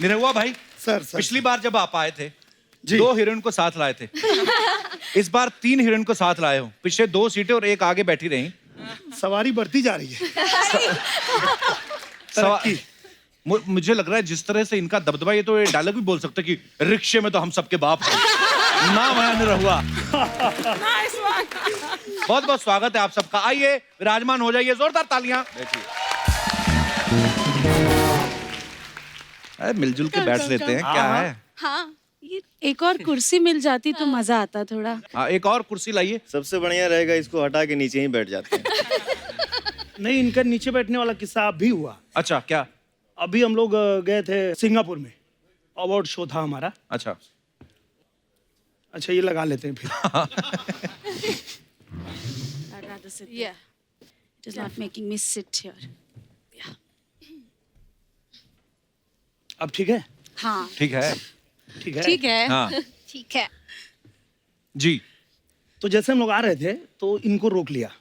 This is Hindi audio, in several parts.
निरहुआ भाई, सर पिछली बार जब आप आए थे जी। 2 हीरोइन को साथ लाए थे। इस बार 3 हीरोइन को साथ लाए हो। पीछे 2 सीटें और एक आगे बैठी रही। सवारी बढ़ती जा रही है। मुझे लग रहा है जिस तरह से इनका दबदबा, ये तो ये डायलॉग भी बोल सकते कि रिक्शे में तो हम सबके बाप हैं। नाम है निरहुआ। बहुत बहुत स्वागत है आप सबका। आइए विराजमान हो जाइए, जोरदार तालियां। मिलजुल के बैठ लेते हैं, क्या है। हाँ, ये एक और कुर्सी मिल जाती तो मजा आता थोड़ा। हाँ, एक और कुर्सी लाइए। सबसे बढ़िया रहेगा इसको हटा के नीचे ही बैठ जाते हैं। नहीं, इनका नीचे बैठने वाला किस्सा अब भी हुआ। अच्छा, क्या? अभी हम लोग गए थे सिंगापुर में, अवार्ड शो था हमारा। अच्छा, ये लगा लेते हैं फिर। I'd rather sit there. It is not making me sit here. अब ठीक है? हाँ, ठीक है। ठीक है। ठीक है। हाँ ठीक है। जी। तो जैसे हम लोग आ रहे थे तो इनको रोक लिया,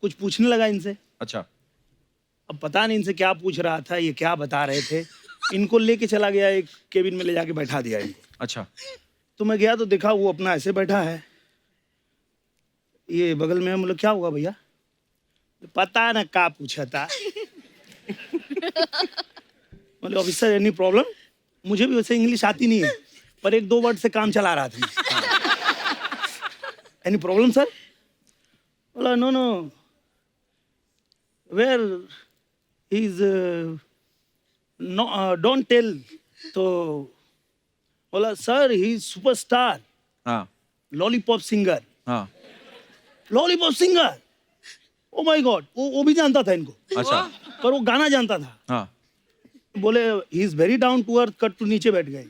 कुछ पूछने लगा इनसे। अच्छा, अब पता नहीं इनसे क्या पूछ रहा था, ये क्या बता रहे थे। इनको लेके चला गया, एक केबिन में ले जाके बैठा दिया इनको। अच्छा। तो मैं गया तो देखा वो अपना ऐसे बैठा है, ये बगल में। मतलब क्या हुआ भैया? पता ना क्या पूछा था। मतलब ऑफिसर एनी प्रॉब्लम? मुझे भी वैसे इंग्लिश आती नहीं है, पर 1-2 वर्ड से काम चला रहा था। Any problem sir? बोला no no, where is no, don't tell. तो बोला सर ही इज सुपरस्टार, हाँ लॉलीपॉप सिंगर। हाँ। Lollipop singer, oh my God. वो भी जानता था इनको, अच्छा। पर वो गाना जानता था। हाँ। बोले he is very down to earth, cut to नीचे बैठ गए।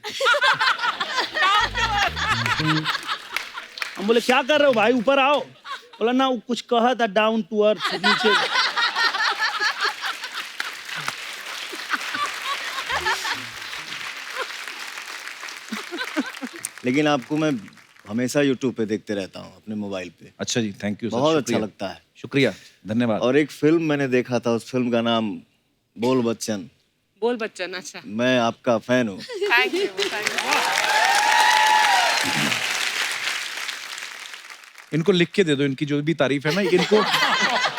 हम बोले क्या कर रहे हो भाई, ऊपर आओ। बोला ना, वो कुछ कहा था डाउन टू अर्थ, नीचे। लेकिन आपको मैं हमेशा यूट्यूब पे देखते रहता हूँ अपने मोबाइल पे। अच्छा जी, थैंक यू। बहुत अच्छा लगता है। शुक्रिया, धन्यवाद। और एक फिल्म मैंने देखा था, उस फिल्म का नाम बोल बच्चन। बोल बच्चन, अच्छा। मैं आपका फैन हूँ। Thank you. इनको लिख के दे दो, इनकी जो भी तारीफ है ना,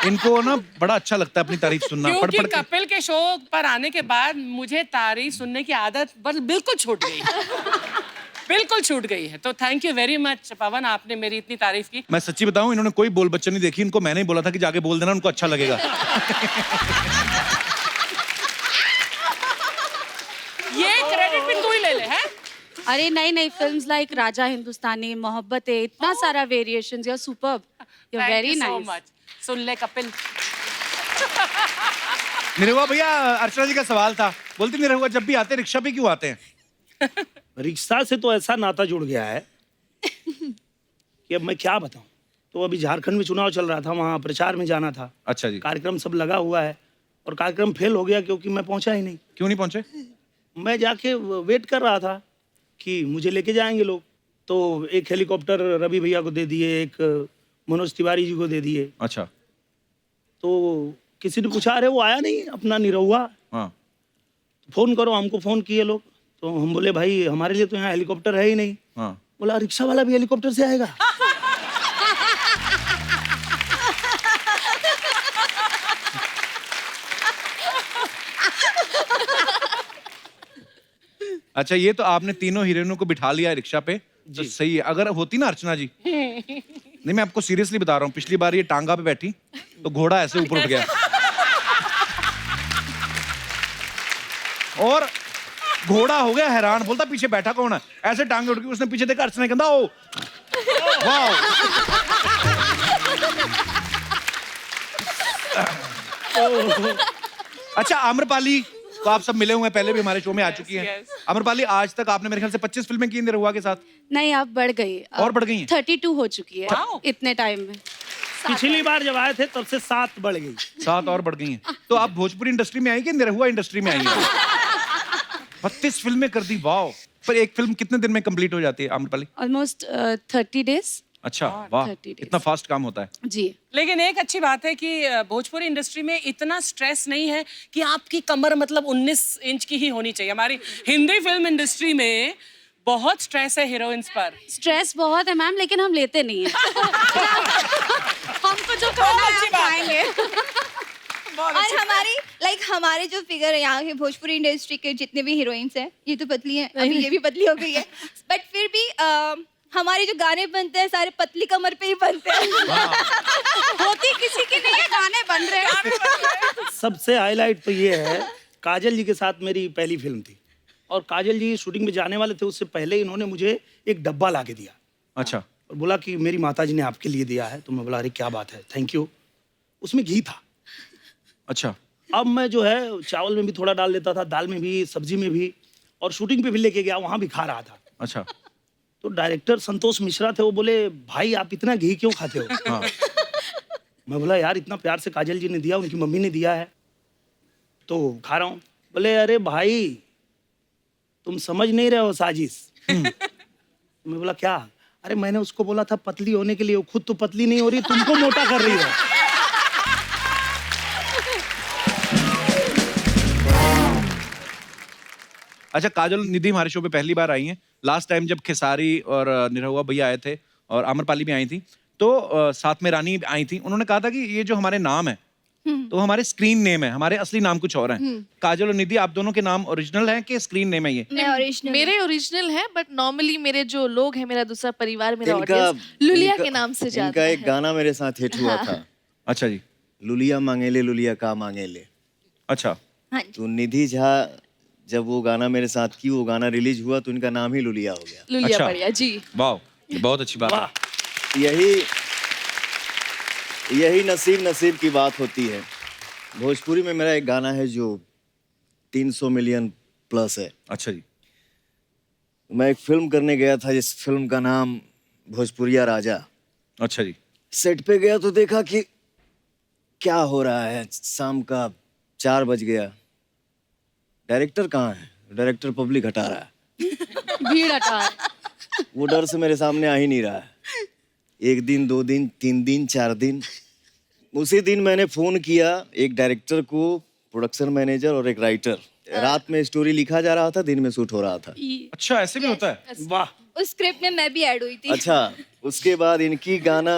इनको ना बड़ा अच्छा लगता है अपनी तारीफ सुनना। क्योंकि पढ़ के। कपिल के शो पर आने के बाद मुझे तारीफ सुनने की आदत बस बिल्कुल छूट गई। बिल्कुल छूट गई है। तो थैंक यू वेरी मच पवन, आपने मेरी इतनी तारीफ की। मैं सच्ची बताऊं, इन्होंने कोई बोल बच्चन नहीं देखी। इनको मैंने ही बोला था कि जाके बोल देना, उनको अच्छा लगेगा। ये क्रेडिट भी तू ही ले ले, हैं? अरे नहीं, फिल्म्स लाइक राजा हिंदुस्तानी, मोहब्बत है, इतना सारा variations. You are superb, you are very nice. Much. सुन ले कपिल। निरहुआ भैया, अर्चना जी का सवाल था। बोलती निरहुआ जब भी आते हैं रिक्शा पे क्यों आते हैं? रिक्शा से तो ऐसा नाता जुड़ गया है कि अब मैं क्या बताऊं। तो अभी झारखंड में चुनाव चल रहा था, वहाँ प्रचार में जाना था। अच्छा जी। कार्यक्रम सब लगा हुआ है और कार्यक्रम फेल हो गया क्योंकि मैं पहुंचा ही नहीं। क्यों नहीं पहुंचे? मैं जाके वेट कर रहा था कि मुझे लेके जाएंगे लोग। तो एक हेलीकॉप्टर रवि भैया को दे दिए, एक मनोज तिवारी जी को दे दिए। अच्छा। तो किसी ने पूछा, अरे वो आया नहीं अपना निरहुआ, हाँ। फोन करो। हमको फोन किए लोग, तो हम बोले भाई हमारे लिए तो यहाँ हेलीकॉप्टर है ही नहीं। हाँ। बोला रिक्शा वाला भी हेलीकॉप्टर से आएगा? अच्छा, ये तो आपने तीनों हीरोइनों को बिठा लिया रिक्शा पे, तो सही है। अगर होती ना अर्चना जी, नहीं मैं आपको सीरियसली बता रहा हूँ, पिछली बार ये टांगा पे बैठी तो घोड़ा ऐसे ऊपर उठ गया। और घोड़ा हो गया हैरान, बोलता पीछे बैठा कौन है। ऐसे टांगे उठ गई, उसने पीछे देखा, अर्चना कहता ओ वाओ। अच्छा, आम्रपाली तो आप सब मिले हुए हैं, पहले भी हमारे शो में आ चुकी हैं। Yes. आम्रपाली, आज तक आपने मेरे ख्याल से 25 फिल्में की निरहुआ के साथ। नहीं, अब बढ़ गई। और बढ़ गई हैं? 32 हो चुकी है Wow. इतने टाइम में। पिछली बार जब आए थे तब से 7 बढ़ गई। 7 और बढ़ गई हैं। तो आप भोजपुरी इंडस्ट्री में आई कि निरहुआ इंडस्ट्री में आई हैं? 32 फिल्में कर दी, वाओ। पर एक फिल्म कितने दिन में कंप्लीट हो जाती है आम्रपाली? Almost 30 days। अच्छा, वाह, 30 days. इतना फास्ट काम होता है। जी। लेकिन एक अच्छी बात है कि भोजपुरी इंडस्ट्री में इतना स्ट्रेस नहीं है कि आपकी कमर मतलब 19 इंच की ही होनी चाहिए। हमारी हिंदी फिल्म इंडस्ट्री में बहुत स्ट्रेस है हीरोइंस पर। स्ट्रेस बहुत है मैम, लेकिन हम लेते नहीं हैं। हमको जो खाना है हम खाएंगे। और हमारे जो फिगर है यहाँ के भोजपुरी इंडस्ट्री के जितने भी हीरोइंस हैं, ये तो पतली हैं, अभी ये भी पतली हो गई है, बट फिर भी हमारे जो गाने बनते हैं सारे पतली कमर पे ही बनते हैं। होती किसी की नहीं है, गाने बन रहे हैं। सबसे हाईलाइट तो ये है, काजल जी के साथ मेरी पहली फिल्म थी और काजल जी शूटिंग में जाने वाले थे, उससे पहले इन्होंने मुझे एक डब्बा ला के दिया अच्छा, और बोला कि मेरी माताजी ने आपके लिए दिया है। तो मैं बोला अरे क्या बात है, थैंक यू। उसमें घी था। अच्छा, अब मैं जो है चावल में भी थोड़ा डाल देता था, दाल में भी, सब्जी में भी, और शूटिंग पे भी लेके गया, वहां भी खा रहा था। अच्छा, तो डायरेक्टर संतोष मिश्रा थे, वो बोले भाई आप इतना घी क्यों खाते हो? हाँ, मैं बोला यार इतना प्यार से काजल जी ने दिया, उनकी मम्मी ने दिया है तो खा रहा हूँ। बोले अरे भाई तुम समझ नहीं रहे हो साजिश। मैं बोला क्या? अरे मैंने उसको बोला था पतली होने के लिए, वो खुद तो पतली नहीं हो रही, तुमको मोटा कर रही है। अच्छा, काजल निधि हमारे शो पे पहली बार आई हैं। लास्ट टाइम जब खेसारी और निरहुआ भैया आए थे और आम्रपाली भी आई थी, तो साथ में रानी आई थी। उन्होंने कहा था कि ये जो हमारे नाम है तो हमारे स्क्रीन नेम है, हमारे असली नाम कुछ और हैं। काजल और निधि, आप दोनों के नाम ओरिजिनल हैं कि स्क्रीन नेम है ये? मैं ओरिजिनल मेरे ओरिजिनल है, बट नॉर्मली मेरे जो लोग हैं, मेरा दूसरा परिवार, मेरा इनका ऑडियंस लुलिया के नाम से इनका जाता एक है। गाना मेरे साथ हिट हुआ था, अच्छा जी, लुलिया मांगेले लुलिया का मांगेले। अच्छा, हाँ जी। तो निधि झा जब वो गाना मेरे साथ की, वो गाना रिलीज हुआ तो इनका नाम ही लुलिया हो गया। लुलिया अच्छा। बढ़िया जी। वाह, ये बहुत अच्छी बात है। वाह, यही नसीब की बात होती है। भोजपुरी में मेरा एक गाना है जो 300 मिलियन प्लस है। अच्छा जी, मैं एक फिल्म करने गया था, जिस फिल्म का नाम भोजपुरिया राजा। अच्छा जी, सेट पे गया तो देखा कि क्या हो रहा है। शाम का 4 बज गया, डायरेक्टर कहाँ है? डायरेक्टर पब्लिक हटा रहा है, भीड़ हटा है। वो डर से मेरे सामने आ ही नहीं रहा है। 1 दिन 2 दिन 3 दिन 4 दिन, उसी दिन मैंने फोन किया एक डायरेक्टर को, प्रोडक्शन मैनेजर और एक राइटर। रात में स्टोरी लिखा जा रहा था, दिन में शूट हो रहा था। अच्छा, ऐसे भी होता है? वाह, उस स्क्रिप्ट में मैं भी ऐड हुई थी। अच्छा, उसके बाद इनकी गाना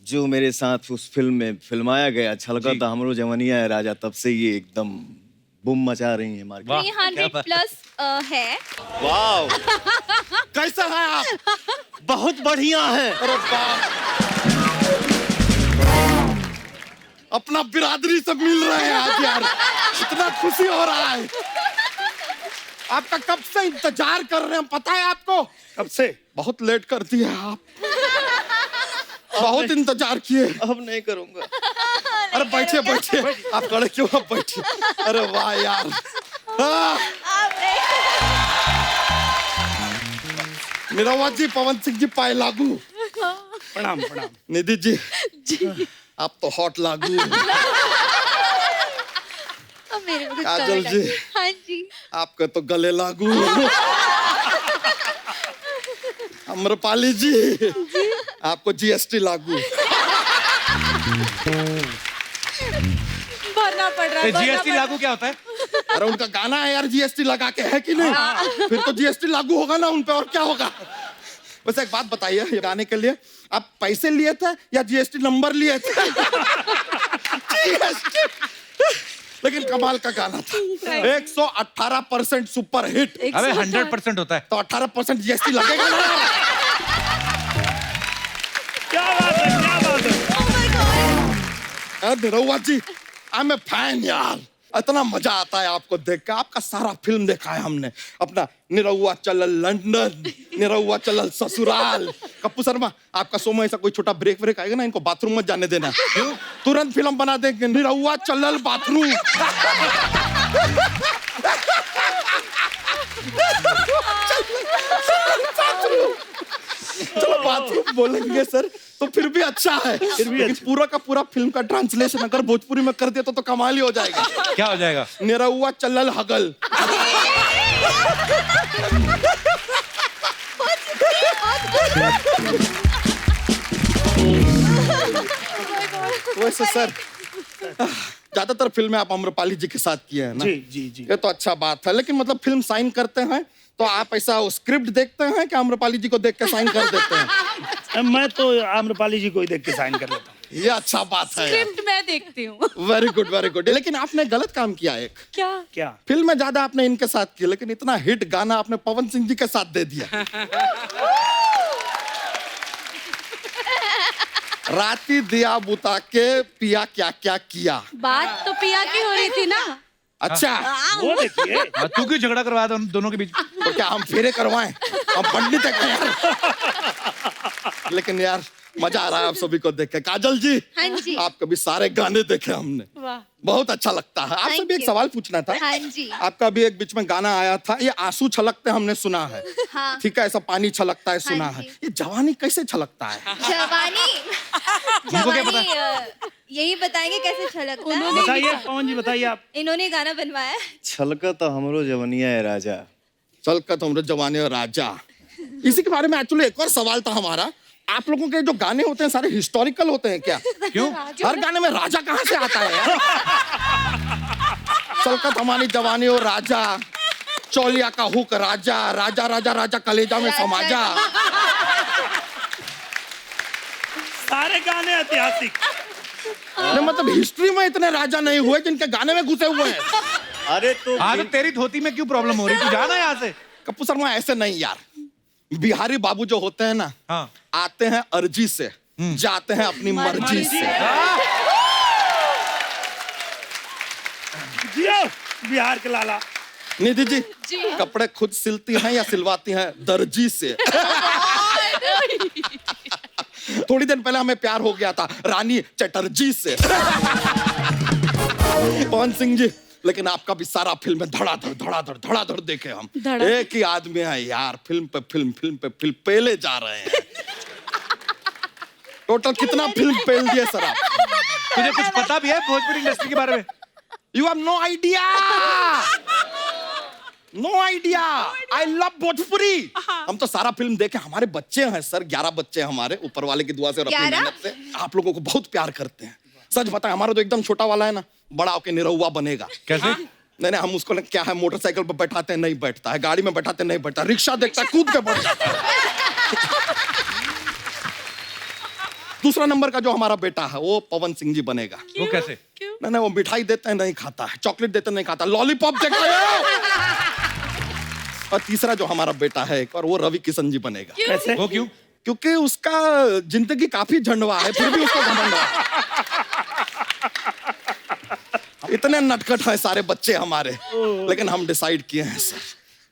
जो मेरे साथ उस फिल्म में फिल्माया गया, छलका था हमरो जवनिया है राजा, तब से ये एकदम बूम मचा रही है मार्केट। 300+ है। वाओ, कैसा है आप? बहुत बढ़िया है। अरे बाप, अपना बिरादरी से मिल रहे हैं आज यार, इतना खुशी हो रहा है। आपका कब से इंतजार कर रहे हैं, पता है आपको? कब से? बहुत लेट कर दिया आप, बहुत इंतजार किए। अब नहीं करूंगा। अरे बैठिए बैठिए, आप खड़े क्यों, आप बैठिए। अरे वाह यार, हाँ। निरहुआ जी, पवन सिंह जी, पाए लागू। प्रणाम प्रणाम। निधि जी, आप तो हॉट लागू। अब मेरे को कुछ काजल करना जी। है। हाँ जी। आपके तो गले लागू। अम्रपाली जी, आपको जीएसटी लागू। भरना पड़ रहा है। जीएसटी लागू क्या होता है? अरे उनका गाना है यार, जीएसटी लगा के, है कि नहीं? फिर तो जीएसटी लागू होगा ना उन पे, और क्या होगा। वैसे एक बात बताइए, ये गाने के लिए आप पैसे लिए थे या जीएसटी नंबर लिए थे? GST। लेकिन कमाल का गाना था, 118% सुपर हिट। अबे 100% होता है। तो 18% जीएसटी लगेगा ना। क्या बात है, क्या बात है। निरहुआ जी, आई एम ए फैन यार, इतना मजा आता है आपको देख के। आपका सारा फिल्म देखा है हमने, अपना निरहुआ चलल लंदन, निरहुआ चलल ससुराल। कप्पू शर्मा, आपका शो में ऐसा कोई छोटा ब्रेक व्रेक आएगा ना, इनको बाथरूम मत जाने देना। क्यों? तुरंत फिल्म बना देंगे, निरहुआ चलल बाथरूम। चलो बाथरूम बोलेंगे सर, तो फिर भी अच्छा है। लेकिन पूरा का पूरा फिल्म का ट्रांसलेशन अगर भोजपुरी में कर दिया तो कमाल ही हो जाएगा। क्या हो जाएगा? निरहुआ चलल हगल। वैसे सर ज्यादातर फिल्में आप आम्रपाली जी के साथ किए हैं ना? जी जी जी। ये तो अच्छा बात है, लेकिन मतलब फिल्म साइन करते हैं तो आप ऐसा स्क्रिप्ट देखते हैं कि आम्रपाली जी को देख के साइन कर देते हैं? मैं तो आम्रपाली जी को ही देख के साइन कर लेता हूँ। ये अच्छा बात है। स्क्रिप्ट मैं देखती हूँ। Very good very good. लेकिन आपने गलत काम किया एक। क्या? क्या? फिल्म में ज्यादा आपने इनके साथ किया, लेकिन इतना हिट गाना आपने पवन सिंह जी के साथ दे दिया। राती दिया बुता के पिया क्या क्या किया। बात तो पिया की हो रही थी ना। अच्छा, वो देखिए। हाँ, तू क्यों झगड़ा करवा दो दोनों के बीच? तो क्या हम फेरे करवाएं? हम पंडित हैं क्या यार? लेकिन यार मजा आ रहा है आप सभी को देख के। काजल जी, हाँ जी। आप कभी सारे गाने देखे हमने, वाह। बहुत अच्छा लगता है। आपसे Thank भी एक you. सवाल पूछना था। हाँ जी। आपका भी एक बीच में गाना आया था, ये आंसू छलकते हमने सुना है। हाँ। ठीक है, ऐसा पानी छलकता है सुना हाँ है। जी। ये जवानी कैसे छलकता है? जवानी क्या पता? यही बताएंगे कैसे छलकता है। बताइए पवन जी, बताइए आप। इन्होंने गाना बनवाया है। छलका तो हमरो जवनिया है राजा। छलका तो हमरे जवानी और राजा। इसी के बारे में एक्चुअली एक और सवाल था हमारा। आप लोगों के जो गाने होते हैं सारे हिस्टोरिकल होते हैं क्या? क्यों? हर गाने में राजा कहाँ से आता है यार? छलकत हमारी जवानी और राजा, चौलिया का हुक राजा, राजा राजा राजा कलेजा में समाजा। सारे गाने ऐतिहासिक। मतलब हिस्ट्री में इतने राजा नहीं हुए जिनके गाने में घुसे हुए हैं। अरे तो हाँ, तो तेरी धोती में क्यों प्रॉब्लम हो रही? तू जाना यहाँ से। कपूर शर्मा ऐसे नहीं यार। बिहारी बाबू जो होते हैं ना, हाँ। आते हैं अर्जी से, जाते हैं अपनी मर्जी से। जियो बिहार के लाला। निधि जी, कपड़े खुद सिलती हैं या सिलवाती हैं दर्जी से? थोड़ी देर पहले हमें प्यार हो गया था रानी चटर्जी से। पवन सिंह जी, लेकिन आपका भी सारा फिल्म में धड़ाधड़ देखे हम। एक ही आदमी है यार, फिल्म पे फिल्म, फिल्म पे फिल्म पेले जा रहे हैं। टोटल कितना फिल्म पेल दिए सर आप? तुझे कुछ पता भी है भोजपुरी इंडस्ट्री के बारे में? You have no idea. No idea. I love Bhojpuri. हम तो सारा फिल्म देखे। हमारे बच्चे हैं सर, 11 बच्चे हैं हमारे, ऊपर वाले की दुआ से और अपनी 11? मेहनत से। आप लोगों को बहुत प्यार करते हैं। सच बताएं, हमारा जो एकदम छोटा वाला है ना, बड़ा होके निरहुआ बनेगा। कैसे? नहीं, हम उसको क्या है, मोटरसाइकिल पर बैठाते हैं नहीं बैठता है, गाड़ी में बैठाते नहीं बैठता, रिक्शा देखता है कूद के बैठ जाता है। दूसरा नंबर का जो हमारा बेटा है वो पवन सिंह जी बनेगा। वो कैसे? नहीं, वो मिठाई देते हैं नहीं खाता है, चॉकलेट देते नहीं खाता, लॉलीपॉप देख रहे हो। और तीसरा जो हमारा बेटा है एक और, वो रवि किशन जी बनेगा। कैसे? वो क्यों? क्योंकि उसका जिंदगी काफी झंडवा है, फिर भी उसको घमंड है। इतने नटखट हैं सारे बच्चे हमारे, लेकिन हम डिसाइड किए हैं सर,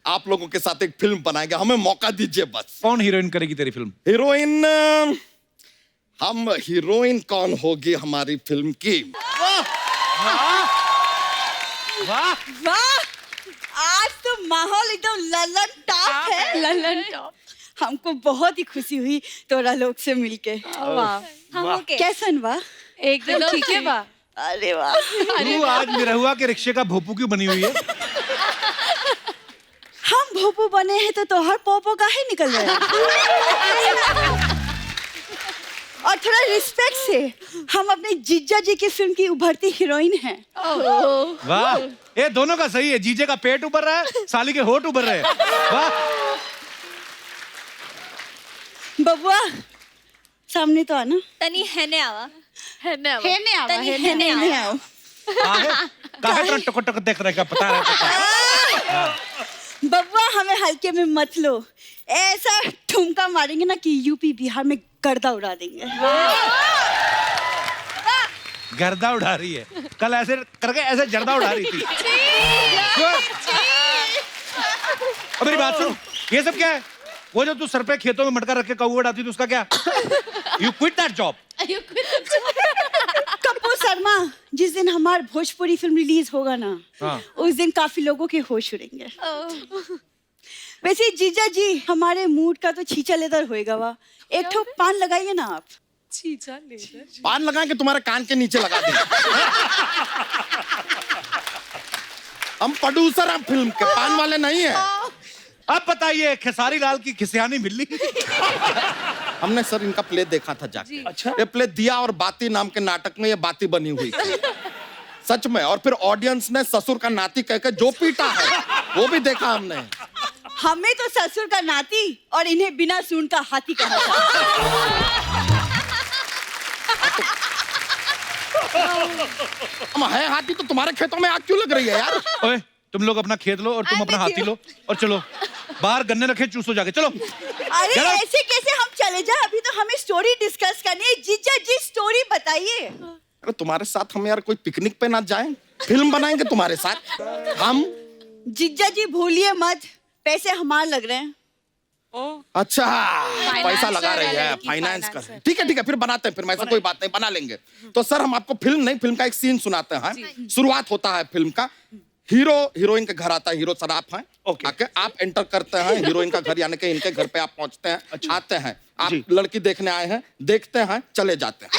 आप लोगों के साथ एक फिल्म बनाएंगे, हमें मौका दीजिए बस। कौन हीरोइन करेगी तेरी फिल्म? हीरोइन, हम हीरोइन कौन होगी हमारी फिल्म की? वाह, वाह, आज तो माहौल एकदम ललन टॉप है। ललन टॉप। हमको बहुत ही खुशी हुई तोरा लोग से मिलके। वाह। हम ओके। कैसन बा? एकदम ठीक है बा। अरे वाह। तू आज निरहुआ के रिक्शे का भोपू क्यों बनी हुई है? हम भोपू बने हैं तो तोहर पोपो काहे निकल रहे हैं? और थोड़ा रिस्पेक्ट से, हम अपने जीजा जी की फिल्म की उभरती हीरोइन हैं। वाह, ये दोनों का सही है। जीजे का पेट उभर रहा है, साली के होठ उभर रहे हैं। वाह। बबुआ सामने तो आना। तनी हेने आवा। हेने आवा। तनी नहीं हेने नहीं आवा। आओ। काहे तरह टक टक देख रहे का पता है? बबुआ हमें हल्के में मत लो, ऐसा ठुमका मारेंगे ना कि यूपी बिहार में गर्दा उड़ा देंगे। गर्दा उड़ा रही है, कल ऐसे करके ऐसे जर्दा उड़ा रही थी। अब मेरी बात सुन, ये सब क्या है? वो जो तू सर पे खेतों में मटका रख के कौवा उड़ाती थी, उसका क्या? You quit that job. Kapoor Sharma, जिस दिन हमारी भोजपुरी फिल्म रिलीज होगा ना, हाँ। उस दिन काफी लोगों के होश उड़ेंगे। वैसे जीजा जी, हमारे मूड का तो छींचा लेदर होएगा। वा एक ठो पान लगाइए ना आप। छींचा लेदर। पान लगा के तुम्हारे कान के नीचे लगा देंगे। हम प्रोड्यूसर हैं फिल्म के, पान वाले नहीं है। अब बताइए, खेसारी लाल की खिसियानी मिली? हमने सर इनका प्ले देखा था जाके। अच्छा। ये प्ले दिया और बाती नाम के नाटक में ये बाती बनी हुई थी सच में। और फिर ऑडियंस ने ससुर का नाती कह के जो पीटा है वो भी देखा हमने। हमें तो ससुर का नाती और इन्हें बिना सूंड का हाथी कहा था। हम है हाथी तो तुम्हारे खेतों में आग क्यों लग रही है यार? ओए तुम लोग अपना खेत लो और तुम अपना हाथी लो और चलो बाहर गन्ने रखे चूसो जाके चलो। अरे Get out! ऐसे कैसे हम चले जाए? अभी तो हमें स्टोरी डिस्कस करनी है। जीजा जी स्टोरी बताइए। अरे तुम्हारे साथ हम यार कोई पिकनिक पे ना जाएं? फिल्म बनाएंगे तुम्हारे साथ हम। जीजा जी भूलिए मत, पैसे हमारे लग रहे हैं। अच्छा पैसा लगा रही है, लड़की, फाइनेंस कर। फाइनेंसर। ठीक है फिर बनाते हैं, फिर ऐसा कोई बात नहीं, बना लेंगे। तो सर हम आपको फिल्म का एक सीन सुनाते हैं। शुरुआत होता है फिल्म का, हीरो हीरोइन के घर आता है, हीरो शराब है। ओके। आके आप एंटर करते हैं हीरोइन का घर, यानी कि इनके घर पे आप पहुंचते हैं। अच्छा। आते हैं आप जी। लड़की देखने आए हैं, देखते हैं, चले जाते हैं।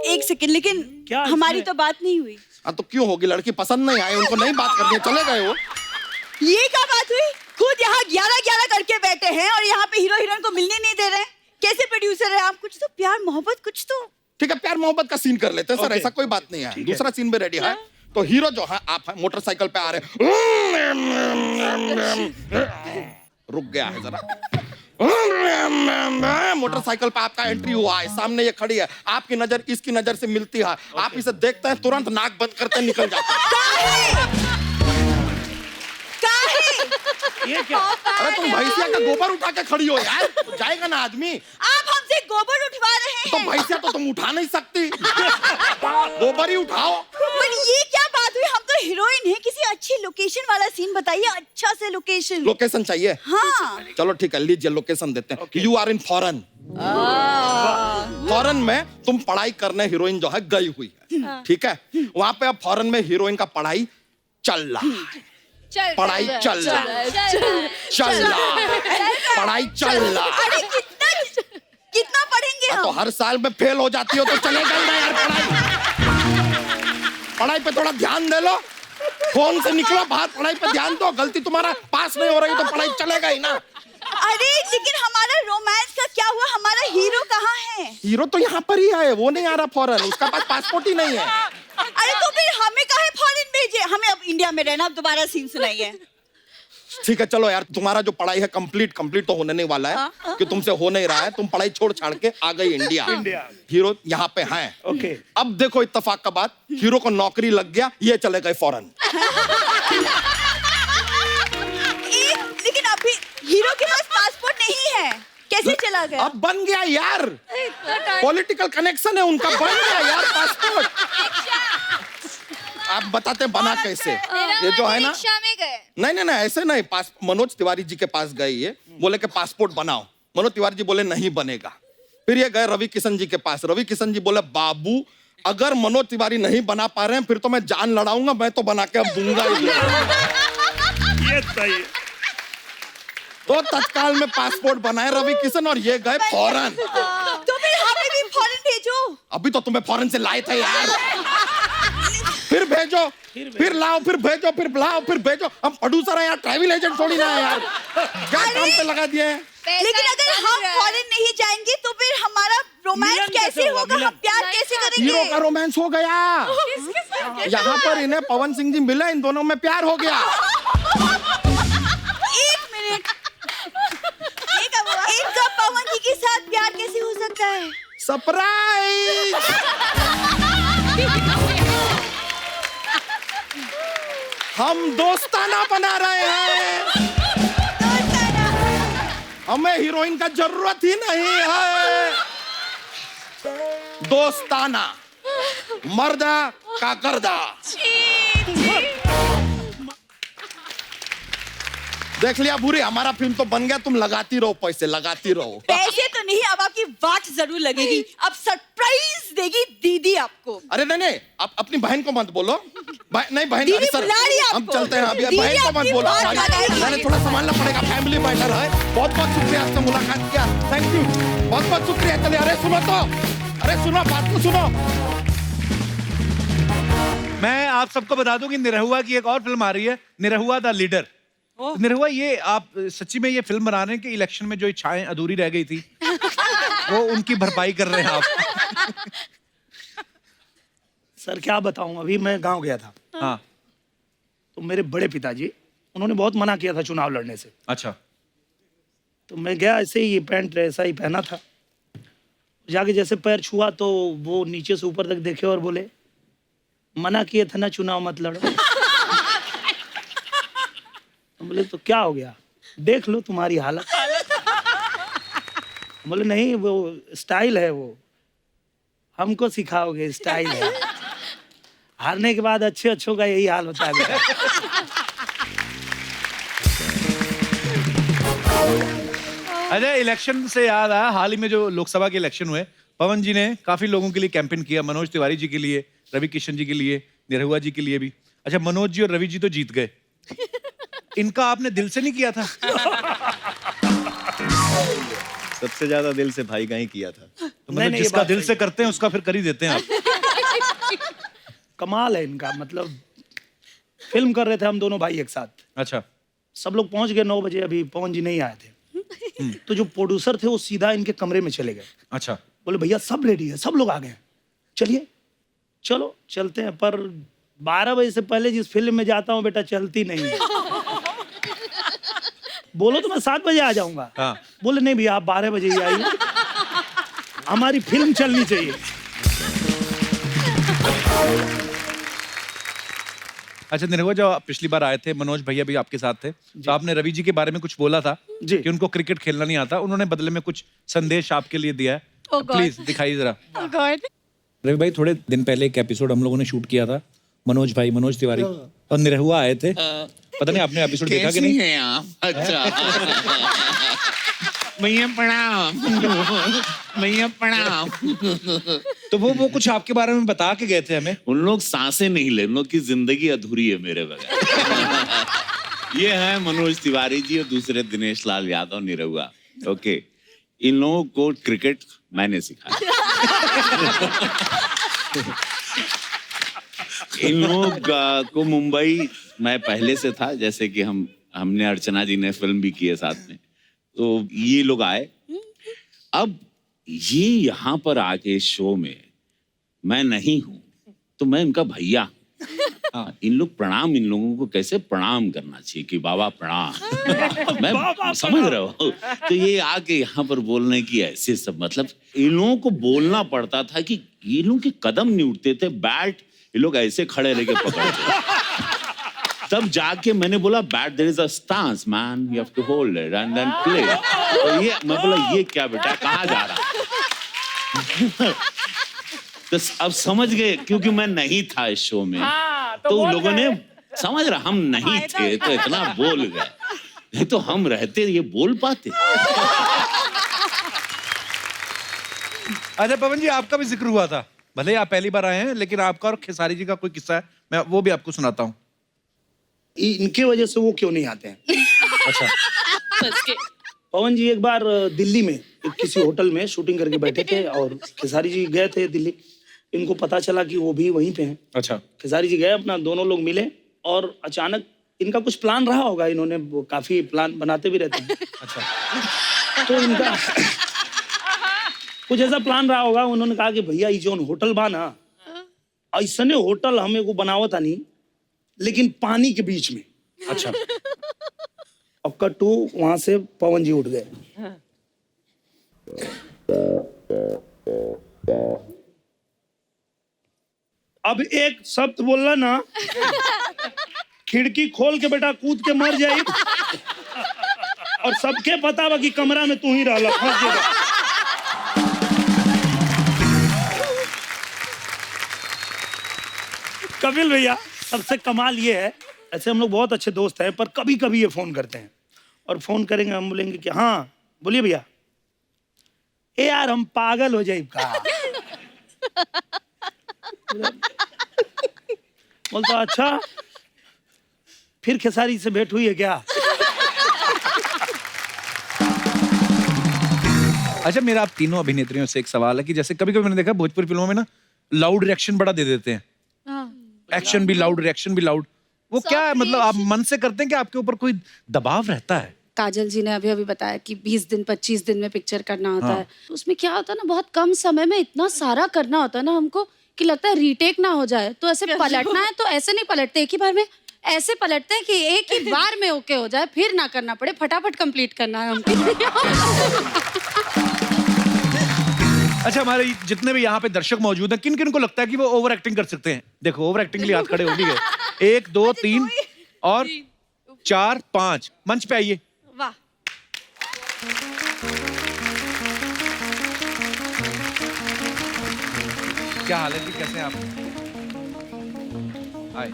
एक सेकंड, लेकिन क्या हमारी इसमें? तो बात नहीं हुई। हाँ तो क्यों होगी? लड़की पसंद नहीं आई, उनको नहीं बात करनी है, चले गए वो। ये क्या बात हुई? खुद यहाँ 11-11 करके बैठे हैं और यहाँ पे हीरो हीरोइन को मिलने नहीं दे रहे हैं। कैसे प्रोड्यूसर है आप? कुछ तो प्यार मोहब्बत कुछ तो। ठीक है प्यार मोहब्बत का सीन कर लेते हैं सर, ओके। ऐसा कोई बात नहीं है। ठीक है। दूसरा सीन भी रेडी है। तो हीरो जो है आप है, मोटरसाइकिल पे आ रहे रुक गया है जरा। मोटरसाइकिल पे आपका एंट्री हुआ है, सामने ये खड़ी है, आपकी नजर इसकी नजर से मिलती है, आप इसे देखते हैं, तुरंत नाक बंद करते निकल जाते हैं। ये क्या? अरे तुम भैंसिया का गोबर उठा के खड़ी हो यार, जाएगा ना आदमी। आप हमसे गोबर उठवा रहे तो हैं। भैंसिया तो तुम उठा नहीं सकती, गोबर ही उठाओ। पर ये क्या बात हुई? हम तो हीरोइन हैं। किसी अच्छी लोकेशन वाला सीन बताइए, अच्छा से लोकेशन। लोकेशन चाहिए? हाँ। चलो ठीक है, लीजिए लोकेशन देते हैं। You are in foreign. Foreign में तुम पढ़ाई करने हीरोइन जो है गई हुई है, ठीक है। वहां पे अब फॉरेन में हीरोइन का पढ़ाई चल रहा है, पढ़ाई चल रहा है, पढ़ाई चल रहा है। अरे कितना पढ़ेंगे तो हम? हर साल में फेल हो जाती हो तो चलेगा ही ना यार। पढ़ाई पे थोड़ा ध्यान दे लो, फोन से निकलो बाहर, पढ़ाई पे ध्यान दो। गलती तुम्हारा पास नहीं हो रही तो पढ़ाई चलेगा ही ना। अरे लेकिन हमारा रोमांस का क्या हुआ? हमारा हीरो कहाँ है? हीरो तो यहाँ पर ही है, वो नहीं आ रहा फॉरेन, उसका पास पासपोर्ट ही नहीं है। अरे तो फिर हमें काहे फॉरेन भेजे? हमें अब इंडिया में रहना। अब दोबारा सीन सुनाइए। ठीक है चलो यार, तुम्हारा जो पढ़ाई है कंप्लीट तो होने नहीं वाला है, कि तुमसे हो नहीं रहा है, तुम पढ़ाई छोड़ छाड़ के आ गई इंडिया। हीरो यहाँ पे हैं। ओके। अब देखो इत्तेफाक का बात, हीरो को नौकरी लग गया, ये चले गए फॉरेन। लेकिन अभी हीरो के पास पासपोर्ट नहीं है, कैसे चला गया? अब बन गया यार, पॉलिटिकल कनेक्शन है उनका, बन गया यार पासपोर्ट। आप बताते हैं बना कैसे? ये जो है ना, में गए। नहीं ऐसे नहीं, पास मनोज तिवारी जी के पास गए, ये बोले कि पासपोर्ट बनाओ। मनोज तिवारी जी बोले नहीं बनेगा। फिर ये गए रवि किशन जी के पास, रवि किशन जी बोले बाबू अगर मनोज तिवारी नहीं बना पा रहे हैं फिर तो मैं जान लड़ाऊंगा, मैं तो बना के अब दूंगा ही। ये सही है। तो तत्काल में पासपोर्ट बनाए रवि किशन और ये गए फॉरेन। तो फिर हमें भी फॉरेन भेजो। अभी तो तुम्हें फॉरेन से लाए थे यार, फिर भेजो, फिर लाओ, फिर भेजो, फिर लाओ, फिर भेजो। हम प्रोड्यूसर हैं यार, ट्रैवल एजेंट थोड़ी ना है यार, क्या काम पे लगा दिए हैं। लेकिन अगर हम फॉरेन नहीं जाएंगे तो फिर हमारा रोमांस मिलन कैसे कैसे होगा? होगा? हम प्यार कैसे करेंगे? हीरो का रोमांस हो गया, यहाँ पर इन्हें पवन सिंह जी मिले, इन दोनों में प्यार हो गया। एक मिनट, इनका पवन जी के साथ प्यार कैसे हो सकता है? सरप्राइज! हम दोस्ताना बना रहे हैं, हमें हीरोइन का जरूरत ही नहीं है। दोस्ताना, मर्दा का गर्दा। देख लिया बुरी, हमारा फिल्म तो बन गया, तुम लगाती रहो पैसे, लगाती रहो। पैसे तो नहीं, अब आपकी वाट जरूर लगेगी। अब सरप्राइज देगी दीदी आपको। अरे नहीं, आप अपनी बहन को मत बोलो। नहीं बहन, दीदी अरे सर, बुला रही है हम आपको। चलते हैं अभी। दीदी बहन को मत अपनी बोलो, बात लगाएगी। मैंने थोड़ा संभालना पड़ेगा, फैमिली मैटर है। बहुत बहुत शुक्रिया आपसे मुलाकात किया, थैंक यू, बहुत बहुत शुक्रिया। चलिए, अरे सुनो तो, अरे सुनो, बात को सुनो। मैं आप सबको बता दूं कि निरहुआ की एक और फिल्म आ रही है, निरहुआ द लीडर। तो निरहुआ, ये आप सच्ची में ये फिल्म बना रहे हैं कि इलेक्शन में जो इच्छाएं अधूरी रह गई थी वो उनकी भरपाई कर रहे हैं आप? सर क्या बताऊं, अभी मैं गांव गया था, हाँ, तो मेरे बड़े पिताजी, उन्होंने बहुत मना किया था चुनाव लड़ने से। अच्छा। तो मैं गया, ऐसे ही पैंट ऐसा ही पहना था, जाके जैसे पैर छुआ तो वो नीचे से ऊपर तक देखे और बोले, मना किए थे ना चुनाव मत लड़ो। तो बोले तो क्या हो गया, देख लो तुम्हारी हालत। बोले नहीं, वो स्टाइल है, वो हमको सिखाओगे, स्टाइल है। हारने के बाद अच्छे अच्छों का यही हाल होता है बेटा। अच्छा, इलेक्शन से याद आया, हाल ही में जो लोकसभा के इलेक्शन हुए, पवन जी ने काफी लोगों के लिए कैंपेन किया, मनोज तिवारी जी के लिए, रवि किशन जी के लिए, निरहुआ जी के लिए भी। अच्छा, मनोज जी और रवि जी तो जीत गए, इनका आपने दिल से नहीं किया था? सबसे ज्यादा दिल से भाई का ही किया था। तो नहीं, मतलब ये जिसका बात दिल सही से करते हैं उसका फिर कर ही देते हैं आप। कमाल है इनका, मतलब फिल्म कर रहे थे हम दोनों भाई एक साथ, अच्छा। सब लोग पहुंच गए 9 बजे, अभी पवन जी नहीं आए थे। तो जो प्रोड्यूसर थे वो सीधा इनके कमरे में चले गए, अच्छा। बोले भैया सब रेडी है, सब लोग आ गए हैं, चलिए चलो चलते हैं। पर 12 बजे से पहले जिस फिल्म में जाता हूँ बेटा चलती नहीं है। बोलो तो मैं 7 बजे आ जाऊंगा। हाँ। बोले नहीं भैया आप 12 बजे ही आइए, हमारी फिल्म चलनी चाहिए। अच्छा निरहुआ, जब आप पिछली बार आए थे, मनोज भैया भी आपके साथ थे, तो आपने रवि जी के बारे में कुछ बोला था जी। कि उनको क्रिकेट खेलना नहीं आता, उन्होंने बदले में कुछ संदेश आपके लिए दिया है। Oh God. प्लीज दिखाइए जरा। Oh God. रवि भाई, थोड़े दिन पहले एक एपिसोड हम लोगों ने शूट किया था, मनोज भाई, मनोज तिवारी और निरहुआ आए थे। पता नहीं आपने एपिसोड देखा कि नहीं? हैं आप? अच्छा। भैया प्रणाम। भैया प्रणाम। तो वो कुछ आपके बारे में बता के गए थे हमें। उन लोग सांसें नहीं ले, उन लोग की जिंदगी अधूरी है मेरे बगैर। ये है मनोज तिवारी जी और दूसरे दिनेश लाल यादव, निरहुआ। ओके, इन लोगों को क्रिकेट मैंने सिखाया। इन लोग को मुंबई मैं पहले से था, जैसे कि हमने अर्चना जी ने फिल्म भी की है साथ में, तो ये लोग आए। अब ये यहाँ पर आके शो में मैं नहीं हूँ तो मैं इनका भैया हूँ। इन लोग प्रणाम, इन लोगों को कैसे प्रणाम करना चाहिए कि बाबा प्रणाम। मैं समझ रहा हूँ। तो ये आके यहाँ पर बोलने की ऐसे सब, मतलब इन लोगों को बोलना पड़ता था कि ये लोग के कदम नहीं उठते थे, बैट ये लोग ऐसे खड़े रह के पकड़ते। तब जाके मैंने बोला, bat there is a stance man, you have to hold it and then play. तो ये मैं बोला, ये क्या बेटा, कहाँ जा रहा? तो अब समझ गए, क्योंकि मैं नहीं था इस शो में। तो लोगों ने समझ रहा, हम नहीं थे तो इतना बोल गए, नहीं तो हम रहते ये बोल पाते। अच्छा पवन जी, आपका भी जिक्र हुआ था, भले ही आप पहली बार आए हैं, लेकिन आपका और खेसारी जी का कोई किस्सा है, मैं वो भी आपको सुनाता हूँ। इनके वजह से वो क्यों नहीं आते हैं? अच्छा। पवन जी एक बार दिल्ली में किसी होटल में शूटिंग करके बैठे थे और खेसारी जी गए थे दिल्ली। इनको पता चला कि वो भी वहीं पे हैं। अच्छा। खेसारी जी गए, अपना दोनों लोग मिले और अचानक इनका कुछ प्लान रहा होगा, इन्होंने वो काफी प्लान बनाते भी रहते हैं। अच्छा। तो इनका कुछ ऐसा प्लान रहा होगा, उन्होंने कहा कि भैया ये जो होटल बा ना, ऐसने होटल हमें को बनावता नहीं, लेकिन पानी के बीच में। अच्छा। अब कट्टू वहां से पवन जी उठ गए। अब एक शब्द बोलना ना, खिड़की खोल के बेटा कूद के मर जाए, और सबके पता बा कि कमरा में तू ही रहला, फंस जाएगा। कपिल भैया, सबसे कमाल ये है, ऐसे हम लोग बहुत अच्छे दोस्त हैं, पर कभी कभी ये फोन करते हैं, और फोन करेंगे हम बोलेंगे कि हाँ बोलिए भैया। ए यार हम पागल हो जाए का। बोलता अच्छा, फिर खेसारी से भेंट हुई है क्या? अच्छा, मेरा आप तीनों अभिनेत्रियों से एक सवाल है कि जैसे कभी कभी मैंने देखा भोजपुरी फिल्मों में ना लाउड रिएक्शन बड़ा दे देते हैं, एक्शन भी लाउड, रिएक्शन भी लाउड, वो क्या है, मतलब आप मन से करते हैं कि आपके ऊपर कोई दबाव रहता है? काजल जी ने अभी अभी बताया कि 20 दिन 25 दिन में पिक्चर करना होता हाँ। है, तो उसमें क्या होता है ना, बहुत कम समय में इतना सारा करना होता है ना हमको कि लगता है रीटेक ना हो जाए, तो ऐसे पलटना है तो ऐसे नहीं पलटते एक ही बार में, ऐसे पलटते हैं कि एक ही बार में ओके हो जाए, फिर ना करना पड़े, फटाफट कंप्लीट करना है हमको। अच्छा, हमारे जितने भी यहाँ पे दर्शक मौजूद हैं, किन किन को लगता है कि वो ओवर एक्टिंग कर सकते हैं? देखो, ओवर एक्टिंग के लिए हाथ खड़े हो भी गए। 1 2 3 और 4 5, मंच पे आइए। वाह, क्या हाल है जी, कैसे हैं आप? हाय,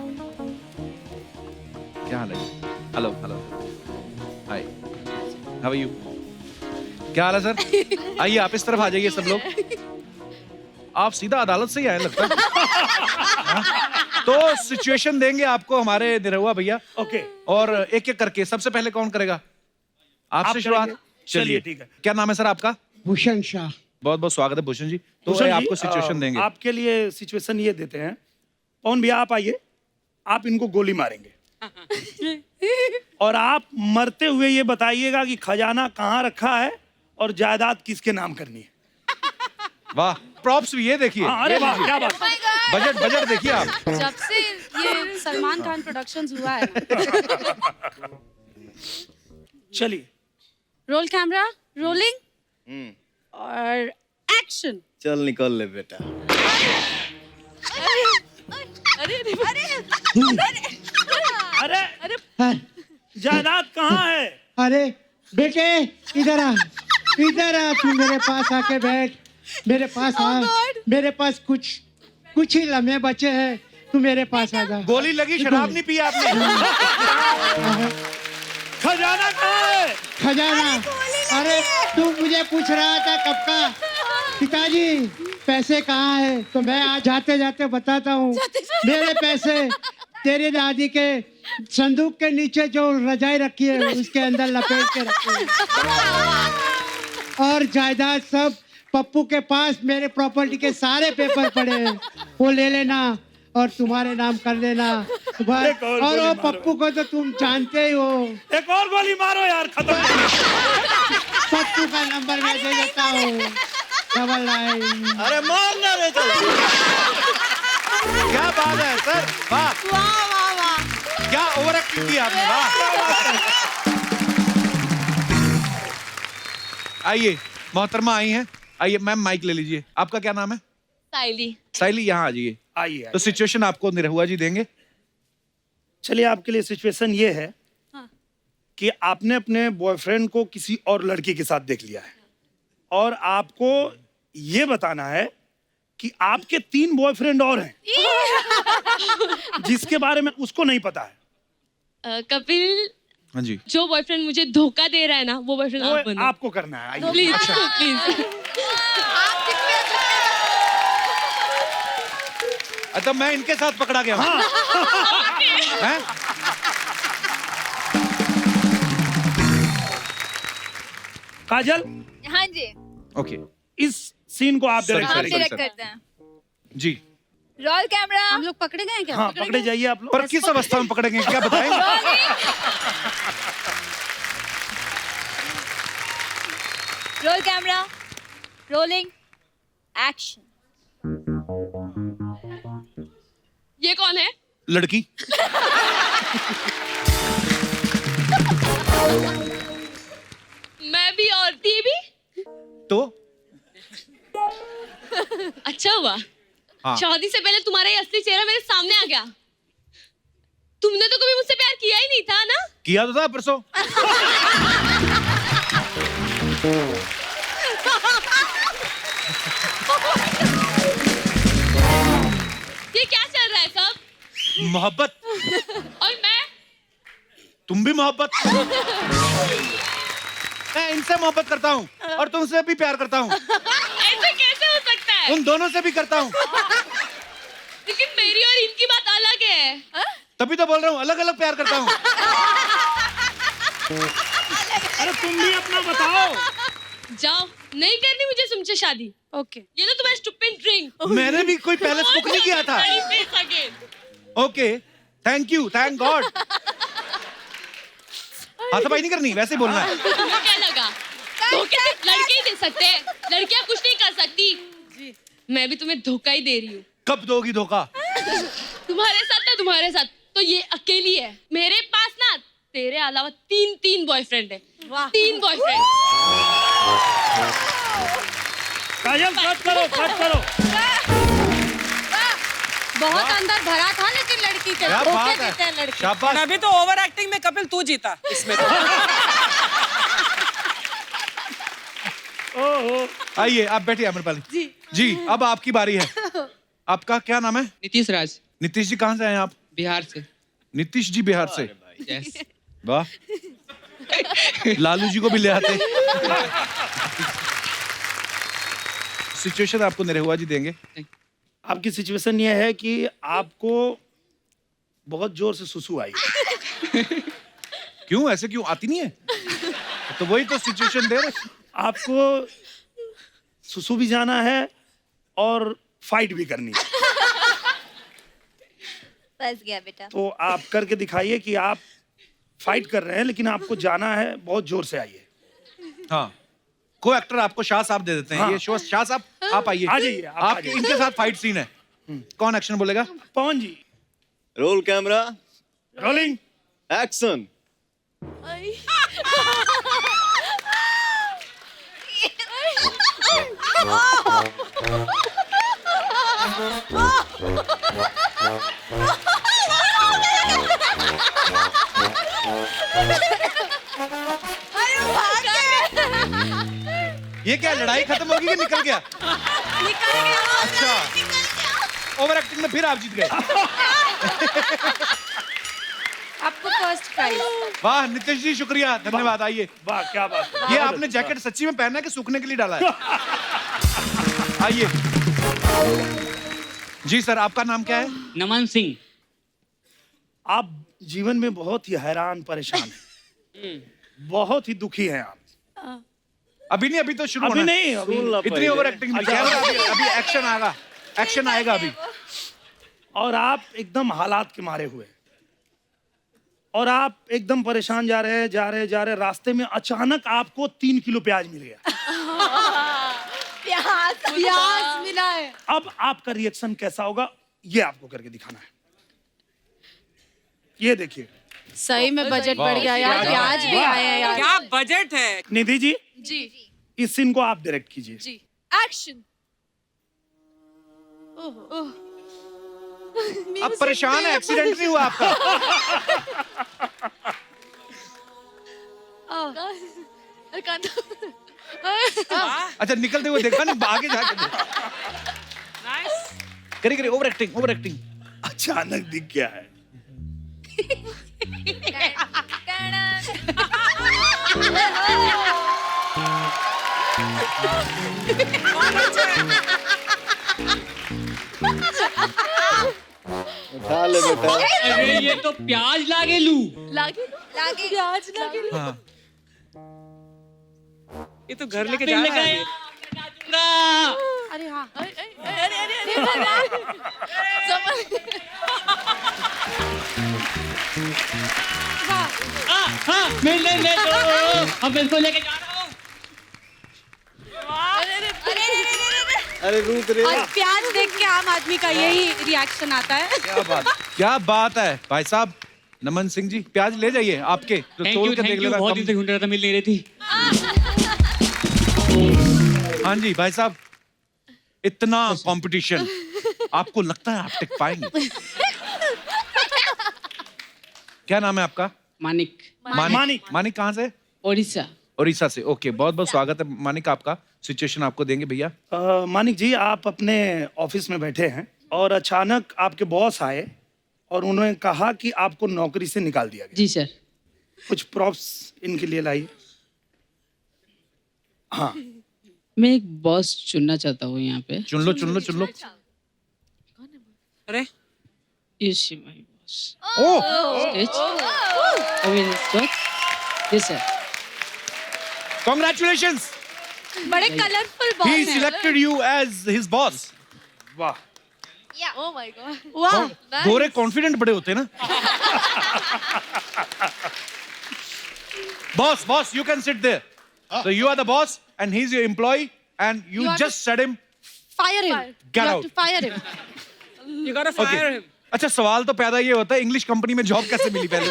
क्या हाल है? Hello hello, hi, how are you? क्या हाल है सर? आइए, आप इस तरफ आ जाइए सब लोग। आप सीधा अदालत से ही आए लगता है। हाँ? तो सिचुएशन देंगे आपको हमारे निरहुआ भैया, ओके, और एक एक करके। सबसे पहले कौन करेगा? आप आपसे शुरुआत। करेंगे? चलिए, ठीक है। क्या नाम है सर आपका? भूषण शाह। बहुत बहुत स्वागत है भूषण जी। तो भूषण जी, आपको सिचुएशन देंगे। आपके लिए सिचुएशन ये देते हैं। पवन भैया आप आइए, आप इनको गोली मारेंगे और आप मरते हुए ये बताइएगा कि खजाना कहाँ रखा है और जायदाद किसके नाम करनी है। वाह, प्रॉप्स भी ये देखिए। हाँ, अरे वाह, क्या बात। बजट बजट देखिए आप। जब से ये सलमान खान प्रोडक्शंस हुआ है। चलिए, रोल कैमरा, रोलिंग और एक्शन। चल निकल ले बेटा। अरे जायदाद कहाँ है? अरे बेटे, इधर आ तू मेरे पास आके बैठ, मेरे पास आ। मेरे पास कुछ ही लम्हे बचे हैं, तू मेरे पास आ जा। गोली लगी, शराब नहीं पी आपने? खजाना कहाँ है? खजाना? अरे तू मुझे पूछ रहा था कब का, पिताजी पैसे कहाँ है? तो मैं आज जाते जाते बताता हूँ। मेरे पैसे तेरे दादी के संदूक के नीचे जो रजाई रखी है उसके अंदर लपेट के रखे हैं। और जायदाद सब पप्पू के पास, मेरे प्रॉपर्टी के सारे पेपर पड़े हैं, वो ले लेना और तुम्हारे नाम कर देना। और वो पप्पू को तो तुम जानते ही हो। एक और गोली मारो यार, खत्म। पप्पू का नंबर मैं दे देता हूँ, 99। अरे मारना रे, चल। क्या बात है सर, वाह वाह वाह वाह। क्या ओवर एक्टिंग की आपने, वाह। आइए, मोहतरमा आई हैं। आइए मैम, माइक ले लीजिए। आपका क्या नाम है? साइली। साइली, यहाँ आ जाइए। आइए। तो सिचुएशन आपको निरहुआ जी देंगे। चलिए, आपके लिए सिचुएशन ये है कि आपने अपने बॉयफ्रेंड को किसी और लड़की के साथ देख लिया है और आपको ये बताना है कि आपके 3 बॉयफ्रेंड और हैं जिसके बारे में उसको नहीं पता है। कपिल, हाँ जी। जो बॉयफ्रेंड मुझे धोखा दे रहा है ना, वो बॉयफ्रेंड आप वो बनो। आपको करना है। आइए। Please please. अच्छा, मैं इनके साथ पकड़ा गया हूँ। हैं? काजल, हाँ जी, ओके इस सीन को आप डायरेक्ट हम Sorry, करेंगे। डायरेक्ट करते हैं। जी। Roll camera. हम लोग पकड़े गए हैं क्या? हाँ, पकड़े जाइए आप लोग। पर किस अवस्था में पकड़ेंगे, क्या बताएंगे? Roll camera, rolling, action. ये कौन है? लड़की। मैं भी और ती भी। तो अच्छा हुआ, हाँ। शादी से पहले तुम्हारा ये असली चेहरा मेरे सामने आ गया। तुमने तो कभी मुझसे प्यार किया ही नहीं था ना? किया तो था परसों। ये क्या चल रहा है सब? मोहब्बत। और मैं? तुम भी मोहब्बत। मैं इनसे मोहब्बत करता हूँ और तुमसे भी प्यार करता हूँ। ऐसे कैसे हो सकता है? उन दोनों से भी करता हूँ। लेकिन मेरी और इनकी बात अलग है। तभी तो बोल रहा हूँ, अलग अलग प्यार करता हूँ। अरे तुम भी अपना बताओ। जाओ, नहीं करनी मुझे तुमसे शादी। ओके। ये तो तुम्हारा स्टूपिड ड्रिंक। मैंने भी कोई पहले स्पोक नहीं किया था। Okay, thank you, thank God. हाथापाई नहीं करनी, वैसे ही बोलना है। तुम्हें क्या लगा धोखे सिर्फ लड़के ही दे सकते हैं, लड़कियां कुछ नहीं कर सकती। मैं भी तुम्हें धोखा ही दे रही हूँ। कब दोगी धोखा? तुम्हारे साथ तो ये अकेली है। मेरे पास ना तेरे अलावा 3 बॉयफ्रेंड है। 3 बॉयफ्रेंड। काजल कट करो। बहुत अंदर भरा था लेकिन लड़की के क्या धोखे बात देते हैं है, लड़के। शाबाश। अभी तो ओवर एक्टिंग में कपिल तू जीता इसमें तो। आइए आप बैठिए आम्रपाली जी, अब आपकी बारी है। आपका क्या नाम है? नीतीश राज, नीतीश जी कहाँ से आए आप? बिहार से। नीतीश जी बिहार से, यस। वाह। लालू जी को भी ले आते। सिचुएशन आपको निरहुआ जी देंगे। आपकी सिचुएशन ये है कि आपको बहुत जोर से सुसु आई। क्यों ऐसे क्यों आती नहीं है? तो वही तो सिचुएशन दे रहे। आपको सुसु भी जाना है और फाइट भी करनी है। फंस गया बेटा। तो आप करके दिखाइए कि आप फाइट कर रहे हैं लेकिन आपको जाना है, बहुत जोर से आइए। हाँ, को एक्टर आपको शाह साहब दे देते हैं। हाँ। ये शो शाह साहब आप आइए। आ जाइए, आप आ आपके जाइए। इनके साथ फाइट सीन है। कौन एक्शन बोलेगा? पवन जी, रोल कैमरा, रोलिंग। एक्शन। ये क्या लड़ाई खत्म होगी कि निकल गया? अच्छा, ओवर एक्टिंग में फिर आप जीत गए। आपको फर्स्ट प्राइज। वाह नीतीश जी, शुक्रिया, धन्यवाद। आइए। वाह क्या बात है। ये आपने जैकेट सच्ची में पहना है कि सूखने के लिए डाला है? आइए जी सर, आपका नाम क्या है? नमन सिंह। आप जीवन में बहुत ही हैरान परेशान हैं, बहुत ही दुखी हैं आप। अभी नहीं, अभी तो शुरू अभी होना है। नहीं, अभी इतनी ओवर एक्टिंग नहीं। अभी एक्शन आएगा, एक्शन आएगा अभी। और आप एकदम हालात के मारे हुए, और आप एकदम परेशान जा रहे। रास्ते में अचानक आपको 3 किलो प्याज मिल गया। प्याज मिला है। अब आपका रिएक्शन कैसा होगा, ये आपको करके दिखाना है। ये देखिए। सही में बजट बढ़ गया यार, प्याज भी आए हैं यार। क्या बजट है। निधि जी, जी इस सीन को आप डायरेक्ट कीजिए। जी एक्शन। अब परेशान है, एक्सीडेंट नहीं हुआ आपका? अच्छा, निकलते हुए देखा नहीं, आगे जाके देखा। नाइस। करिए ओवर एक्टिंग, ओवर एक्टिंग। अचानक दिख गया है। उठा ले बेटा। अरे ये तो प्याज लागे लू। लागे प्याज लगे। हाँ, ये तो घर लेके जा रहा है। अरे हाँ, हाँ, मिलने ले दो, अब इसको लेके जा रहा हूँ। अरे रुक रे। और प्याज देख के आम आदमी का यही रिएक्शन आता है। क्या बात है भाई साहब। नमन सिंह जी, प्याज ले जाइए आपके, तो थैंक तोड़ यू, के देख लेना। बहुत दिन से ढूंढ रहा था, मिल नहीं रही थी। हाँ जी भाई साहब, इतना कंपटीशन, आपको लगता है आप टिक पाएंगे? क्या नाम है आपका? मानिक, मानिक। मानिक कहाँ से? ओडिशा। उड़ीसा से। ओके, बहुत बहुत स्वागत है मानिक आपका। सिचुएशन आपको देंगे भैया। मानिक जी, आप अपने ऑफिस में बैठे हैं और अचानक आपके बॉस आए और उन्होंने कहा कि आपको नौकरी से निकाल दिया गया। जी सर। कुछ प्रॉप्स इनके लिए लाइए। हाँ, मैं एक बॉस चुनना चाहता हूँ यहाँ पे। चुन लो, चुन लो, चुन लो। अरे Is she my boss? Oh, Stage. I mean, what? Yes sir. Oh my god. वाह गोरे कॉन्फिडेंट बड़े होते हैं ना. Boss, you can sit there. So you are the boss and he's your employee and you have just said him, fire him Get you have out. to fire him. You gotta fire him. अच्छा सवाल तो पैदा ये होता है इंग्लिश कंपनी में जॉब कैसे मिली पहले.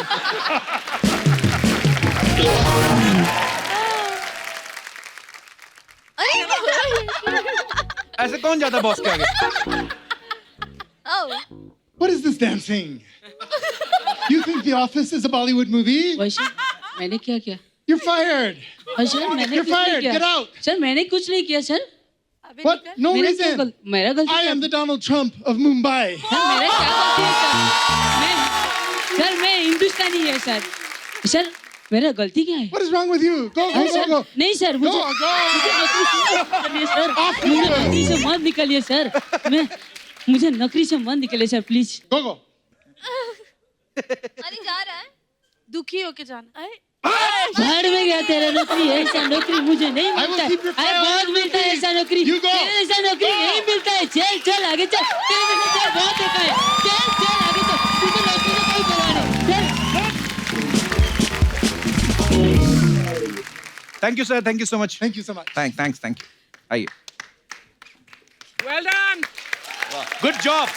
ऐसे कौन जाता बॉस के आगे. What is this dancing? You think The Office is a Bollywood movie? वैसे मैंने क्या किया? You're fired. सर मैंने You're कुछ नहीं fired. किया. Get out. सर मैंने कुछ नहीं किया सर. What? No मेरा क्या reason. मेरा गलती I क्या? am the Donald Trump of Mumbai. Sir मेरा क्या गलती है सर? मैं हिंदुस्तानी है सर. सर मेरा गलती क्या है? What is wrong with you? Go, हाँ, go, सर, go, go. नहीं सर मुझे Go. मुझे नौकरी से मत निकालिए सर. Off मुझे here. नौकरी से मत निकालिए सर. मुझे नौकरी से मत निकालिए सर प्लीज. Go, go. अरे जा रहा है दुखी होके जाना. भाड़ में गया तेरा नौकरी. ऐसा नौकरी मुझे नहीं I will मिलता है. keep your अरे file बहुत under मिलता है me. ऐसा नौकरी. You go. तेरे ऐसा नौकरी नहीं मिलता है. चल चल आगे चल. तेरे जैसा चल बहुत देखा है. चल चल आगे चल. तुझे नौकरी का कोई परवाह नहीं. चल. Thank you sir, thank you so much. Thank you so much. Thanks. आइए. Well done. Good job.